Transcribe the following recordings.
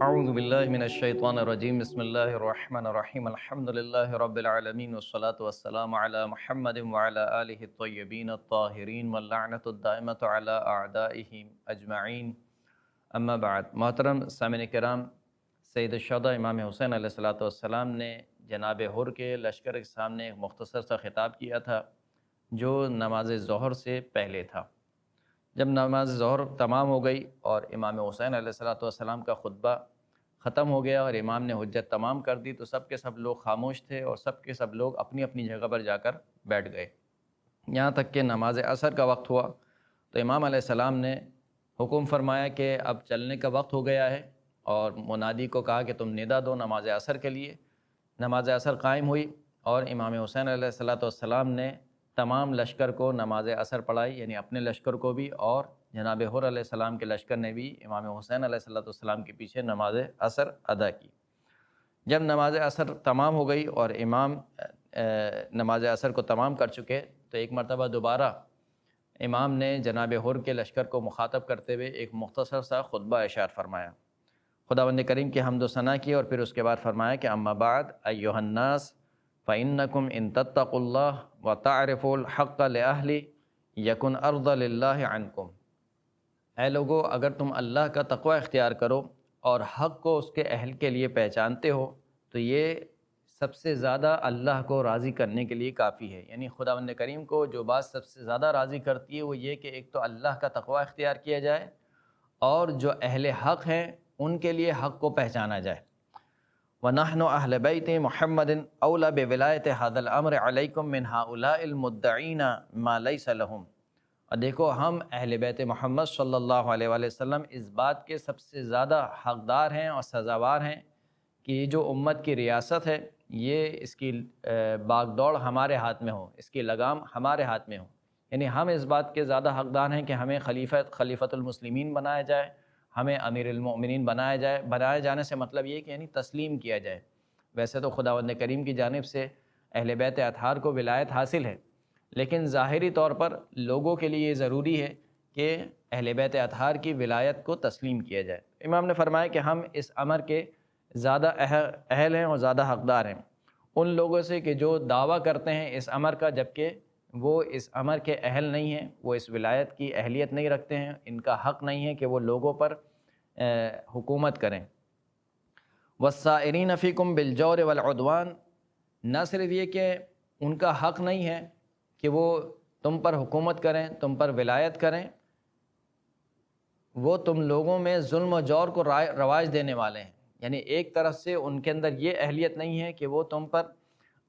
اعوذ باللہ من الشیطان الرجیم بسم اللہ الرحمن الرحیم الحمد للہ رب العالمین والصلاة والسلام علی محمد وعلی آلہ الطیبین الطاہرین واللعنۃ الدائمۃ علی اعدائہم اجمعین اما بعد۔ محترم سامعین کرام، سید الشہداء امام حسین علیہ السلام نے جناب حر کے لشکر کے سامنے ایک مختصر سا خطاب کیا تھا جو نماز ظہر سے پہلے تھا۔ جب نماز ظہر تمام ہو گئی اور امام حسین علیہ السلام کا خطبہ ختم ہو گیا اور امام نے حجت تمام کر دی، تو سب کے سب لوگ خاموش تھے اور سب کے سب لوگ اپنی اپنی جگہ پر جا کر بیٹھ گئے۔ یہاں تک کہ نماز عصر کا وقت ہوا تو امام علیہ السلام نے حکم فرمایا کہ اب چلنے کا وقت ہو گیا ہے، اور منادی کو کہا کہ تم ندا دو نماز عصر کے لیے۔ نماز عصر قائم ہوئی اور امام حسین علیہ السلام نے تمام لشکر کو نماز عصر پڑھائی، یعنی اپنے لشکر کو بھی، اور جناب حر علیہ السلام کے لشکر نے بھی امام حسین علیہ السلام کے پیچھے نماز عصر ادا کی۔ جب نماز عصر تمام ہو گئی اور امام نماز عصر کو تمام کر چکے، تو ایک مرتبہ دوبارہ امام نے جناب حر کے لشکر کو مخاطب کرتے ہوئے ایک مختصر سا خطبہ ارشاد فرمایا، خداوند کریم کی حمد و ثنا کی، اور پھر اس کے بعد فرمایا کہ اما بعد ایھا الناس فإنکم ان تتقوا اللہ وتعرفوا الحق لأہلہ یکن ارضی للہ عنکم۔ اے لوگو، اگر تم اللہ کا تقوی اختیار کرو اور حق کو اس کے اہل کے لیے پہچانتے ہو تو یہ سب سے زیادہ اللہ کو راضی کرنے کے لیے کافی ہے۔ یعنی خداوند کریم کو جو بات سب سے زیادہ راضی کرتی ہے وہ یہ کہ ایک تو اللہ کا تقوی اختیار کیا جائے، اور جو اہل حق ہیں ان کے لیے حق کو پہچانا جائے۔ وَنَحْنُ أَهْلَ بَيْتِ مُحَمَّدٍ أَوْلَى بِوِلَایَةِ هَذَا الْأَمْرِ عَلَيْكُمْ مِنْ هَؤُلَاءِ الْمُدَّعِينَ مَا لَيْسَ لَهُمْ۔ اور دیکھو، ہم اہل بیت محمد صلی اللہ علیہ وآلہ وسلم اس بات کے سب سے زیادہ حقدار ہیں اور سزاوار ہیں کہ یہ جو امت کی ریاست ہے، یہ اس کی باغ دوڑ ہمارے ہاتھ میں ہو، اس کی لگام ہمارے ہاتھ میں ہو۔ یعنی ہم اس بات کے زیادہ حقدار ہیں کہ ہمیں خلیفۃ المسلمین بنایا جائے، ہمیں امیر المؤمنین بنایا جائے۔ بنائے جانے سے مطلب یہ کہ یعنی تسلیم کیا جائے۔ ویسے تو خداوند کریم کی جانب سے اہل بیت اطہار کو ولایت حاصل ہے، لیکن ظاہری طور پر لوگوں کے لیے یہ ضروری ہے کہ اہل بیت اطہار کی ولایت کو تسلیم کیا جائے۔ امام نے فرمایا کہ ہم اس امر کے زیادہ اہل ہیں اور زیادہ حقدار ہیں ان لوگوں سے کہ جو دعویٰ کرتے ہیں اس امر کا، جبکہ وہ اس امر کے اہل نہیں ہیں، وہ اس ولایت کی اہلیت نہیں رکھتے ہیں، ان کا حق نہیں ہے کہ وہ لوگوں پر حکومت کریں۔ وَالسَّائِرِينَ فِيكُمْ بِالْجَوْرِ وَالْعُدْوَانِ، نہ صرف یہ کہ ان کا حق نہیں ہے کہ وہ تم پر حکومت کریں، تم پر ولایت کریں، وہ تم لوگوں میں ظلم و جور کو رواج دینے والے ہیں۔ یعنی ایک طرف سے ان کے اندر یہ اہلیت نہیں ہے کہ وہ تم پر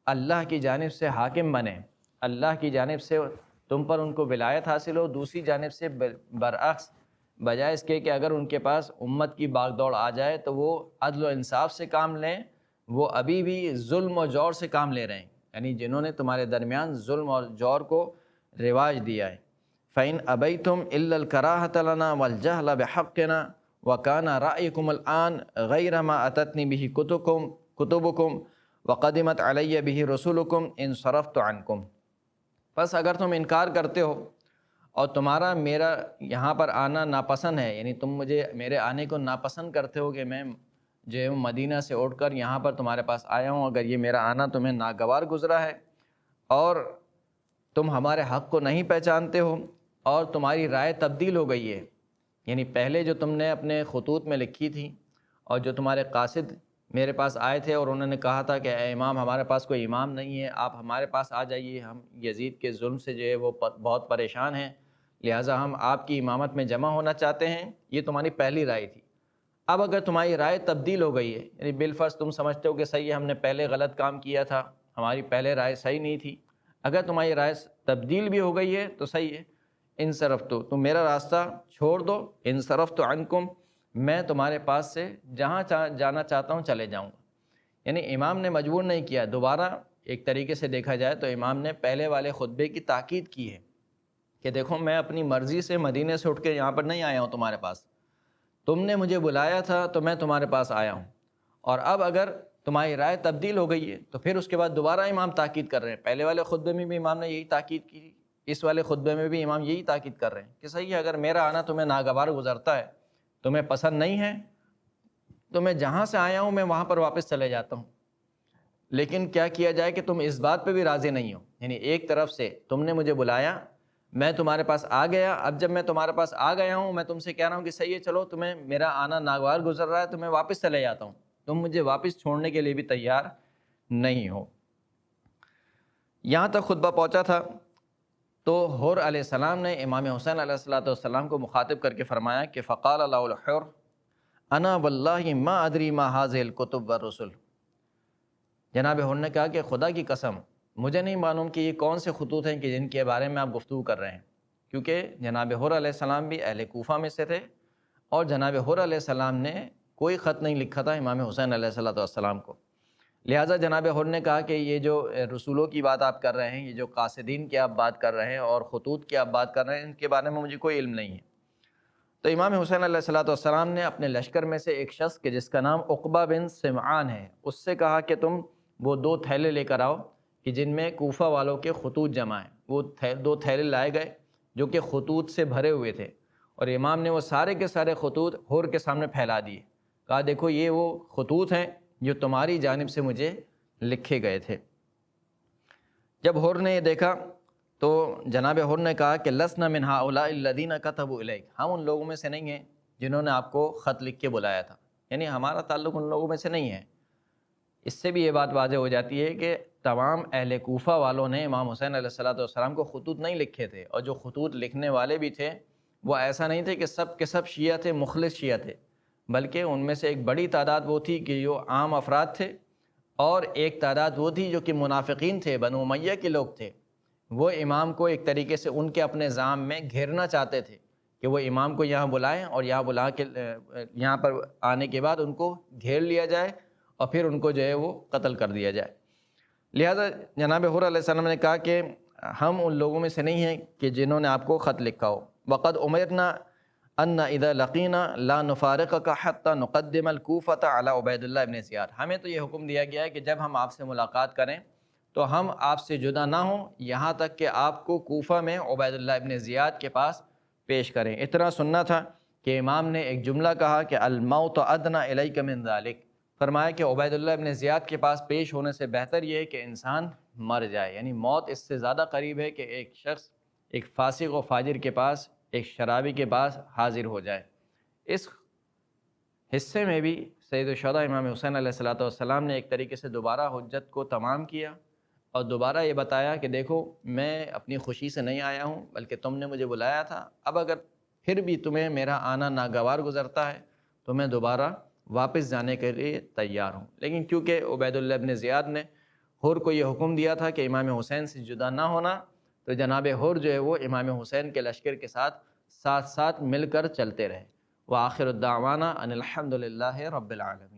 اللہ کی جانب سے حاکم بنیں، اللہ کی جانب سے تم پر ان کو ولایت حاصل ہو۔ دوسری جانب سے برعکس، بجائے اس کے کہ اگر ان کے پاس امت کی باغ دوڑ آ جائے تو وہ عدل و انصاف سے کام لیں، وہ ابھی بھی ظلم و جور سے کام لے رہے ہیں۔ یعنی جنہوں نے تمہارے درمیان ظلم اور جور کو رواج دیا ہے۔ فَإِنْ أَبَيْتُمْ إِلَّا الْكَرَاهَةَ لَنَا وَالْجَهْلَ بِحَقِّنَا وَكَانَ رَأْيُكُمُ الْآنَ غَيْرَ مَا أَتَتْنِي بِهِ كُتُبُكُمْ وَقَدِمَتْ عَلَيَّ بِهِ رُسُلُكُمْ انصرفت عنكم۔ بس اگر تم انکار کرتے ہو اور تمہارا میرا یہاں پر آنا ناپسند ہے، یعنی تم مجھے میرے آنے کو ناپسند کرتے ہو کہ میں جو مدینہ سے اٹھ کر یہاں پر تمہارے پاس آیا ہوں، اگر یہ میرا آنا تمہیں ناگوار گزرا ہے اور تم ہمارے حق کو نہیں پہچانتے ہو اور تمہاری رائے تبدیل ہو گئی ہے، یعنی پہلے جو تم نے اپنے خطوط میں لکھی تھی اور جو تمہارے قاصد میرے پاس آئے تھے اور انہوں نے کہا تھا کہ اے امام، ہمارے پاس کوئی امام نہیں ہے، آپ ہمارے پاس آ جائیے، ہم یزید کے ظلم سے جو ہے وہ بہت پریشان ہیں، لہٰذا ہم آپ کی امامت میں جمع ہونا چاہتے ہیں، یہ تمہاری پہلی رائے تھی۔ اب اگر تمہاری رائے تبدیل ہو گئی ہے، یعنی بالفرض تم سمجھتے ہو کہ صحیح ہے، ہم نے پہلے غلط کام کیا تھا، ہماری پہلے رائے صحیح نہیں تھی، اگر تمہاری رائے تبدیل بھی ہو گئی ہے تو صحیح ہے، انصرفت، تم میرا راستہ چھوڑ دو، انصرفت عنکم، میں تمہارے پاس سے جہاں جانا چاہتا ہوں چلے جاؤں گا۔ یعنی امام نے مجبور نہیں کیا، دوبارہ ایک طریقے سے دیکھا جائے تو امام نے پہلے والے خطبے کی تاکید کی ہے کہ دیکھو، میں اپنی مرضی سے مدینے سے اٹھ کے یہاں پر نہیں آیا ہوں تمہارے پاس، تم نے مجھے بلایا تھا تو میں تمہارے پاس آیا ہوں، اور اب اگر تمہاری رائے تبدیل ہو گئی ہے تو پھر اس کے بعد دوبارہ امام تاکید کر رہے ہیں۔ پہلے والے خطبے میں بھی امام نے یہی تاکید کی، اس والے خطبے میں بھی امام یہی تاکید کر رہے ہیں کہ صحیح ہے، اگر میرا آنا تمہیں ناگوار گزرتا ہے، تمہیں پسند نہیں ہے، تو میں جہاں سے آیا ہوں میں وہاں پر واپس چلے جاتا ہوں، لیکن کیا کیا جائے کہ تم اس بات پہ بھی راضی نہیں ہو، یعنی ایک طرف سے تم نے مجھے بلایا، میں تمہارے پاس آ گیا، اب جب میں تمہارے پاس آ گیا ہوں میں تم سے کہہ رہا ہوں کہ صحیح ہے چلو تمہیں میرا آنا ناگوار گزر رہا ہے تو میں واپس چلے جاتا ہوں، تم مجھے واپس چھوڑنے کے لیے بھی تیار نہیں ہو۔ یہاں تک خطبہ پہنچا تھا تو حر علیہ السلام نے امام حسین علیہ السلام کو مخاطب کر کے فرمایا کہ فقال له الحر انا واللہ ما ادری ما هذه الکتب والرسل، جناب حر نے کہا کہ خدا کی قسم مجھے نہیں معلوم کہ یہ کون سے خطوط ہیں کہ جن کے بارے میں آپ گفتگو کر رہے ہیں، کیونکہ جناب حر علیہ السلام بھی اہل کوفہ میں سے تھے اور جناب حر علیہ السلام نے کوئی خط نہیں لکھا تھا امام حسین علیہ السلام کو، لہٰذا جناب حر نے کہا کہ یہ جو رسولوں کی بات آپ کر رہے ہیں، یہ جو قاصدین کی آپ بات کر رہے ہیں اور خطوط کی آپ بات کر رہے ہیں، ان کے بارے میں مجھے کوئی علم نہیں ہے۔ تو امام حسین علیہ السلام نے اپنے لشکر میں سے ایک شخص کے جس کا نام عقبہ بن سمعان ہے اس سے کہا کہ تم وہ 2 تھیلے لے کر آؤ کہ جن میں کوفہ والوں کے خطوط جمع ہیں۔ وہ 2 تھیلے لائے گئے جو کہ خطوط سے بھرے ہوئے تھے، اور امام نے وہ سارے کے سارے خطوط حر کے سامنے پھیلا دیے، کہا دیکھو یہ وہ خطوط ہیں جو تمہاری جانب سے مجھے لکھے گئے تھے۔ جب حر نے یہ دیکھا تو جناب حر نے کہا کہ لسنا من هؤلاء الذین كتبوا الیک، ہم ان لوگوں میں سے نہیں ہیں جنہوں نے آپ کو خط لکھ کے بلایا تھا، یعنی ہمارا تعلق ان لوگوں میں سے نہیں ہے۔ اس سے بھی یہ بات واضح ہو جاتی ہے کہ تمام اہل کوفہ والوں نے امام حسین علیہ السلام کو خطوط نہیں لکھے تھے، اور جو خطوط لکھنے والے بھی تھے وہ ایسا نہیں تھے کہ سب کے سب شیعہ تھے، مخلص شیعہ تھے، بلکہ ان میں سے ایک بڑی تعداد وہ تھی کہ جو عام افراد تھے، اور ایک تعداد وہ تھی جو کہ منافقین تھے، بنو امیہ کے لوگ تھے۔ وہ امام کو ایک طریقے سے ان کے اپنے زعم میں گھیرنا چاہتے تھے کہ وہ امام کو یہاں بلائیں اور یہاں بلا کے یہاں پر آنے کے بعد ان کو گھیر لیا جائے اور پھر ان کو جو ہے وہ قتل کر دیا جائے۔ لہذا جناب حر علیہ السلام نے کہا کہ ہم ان لوگوں میں سے نہیں ہیں کہ جنہوں نے آپ کو خط لکھا ہو۔ وقد امرنا ان اذا لقینا لا نفارقک حتی نقدم الکوفۃ علی عبید اللہ ابن زیاد، ہمیں تو یہ حکم دیا گیا ہے کہ جب ہم آپ سے ملاقات کریں تو ہم آپ سے جدا نہ ہوں یہاں تک کہ آپ کو کوفہ میں عبید اللہ ابن زیاد کے پاس پیش کریں۔ اتنا سننا تھا کہ امام نے ایک جملہ کہا کہ الموت ادنی الیک من ذلک، فرمایا کہ عبید اللہ ابن زیاد کے پاس پیش ہونے سے بہتر یہ ہے کہ انسان مر جائے، یعنی موت اس سے زیادہ قریب ہے کہ ایک شخص ایک فاسق و فاجر کے پاس، ایک شرابی کے پاس حاضر ہو جائے۔ اس حصے میں بھی سید الشہداء امام حسین علیہ السلام نے ایک طریقے سے دوبارہ حجت کو تمام کیا اور دوبارہ یہ بتایا کہ دیکھو میں اپنی خوشی سے نہیں آیا ہوں بلکہ تم نے مجھے بلایا تھا، اب اگر پھر بھی تمہیں میرا آنا ناگوار گزرتا ہے تو میں دوبارہ واپس جانے کے لیے تیار ہوں۔ لیکن کیونکہ عبید اللہ ابن زیاد نے حر کو یہ حکم دیا تھا کہ امام حسین سے جدا نہ ہونا، تو جناب حر جو ہے وہ امام حسین کے لشکر کے ساتھ ساتھ مل کر چلتے رہے۔ وآخر الدعوانا ان الحمد للہ رب العالمین۔